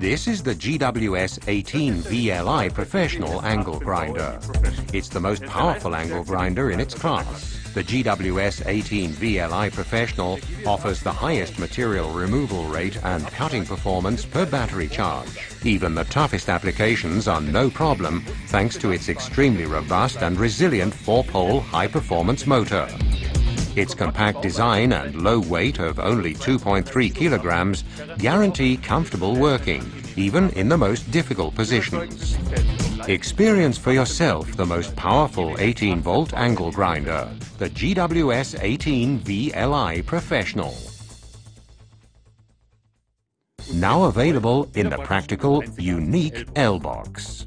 This is the GWS 18 VLI Professional Angle Grinder. It's the most powerful angle grinder in its class. The GWS 18 VLI Professional offers the highest material removal rate and cutting performance per battery charge. Even the toughest applications are no problem thanks to its extremely robust and resilient 4-pole high-performance motor. Its compact design and low weight of only 2.3 kilograms guarantee comfortable working, even in the most difficult positions. Experience for yourself the most powerful 18-volt angle grinder, the GWS 18 VLI Professional. Now available in the practical, unique L-Box.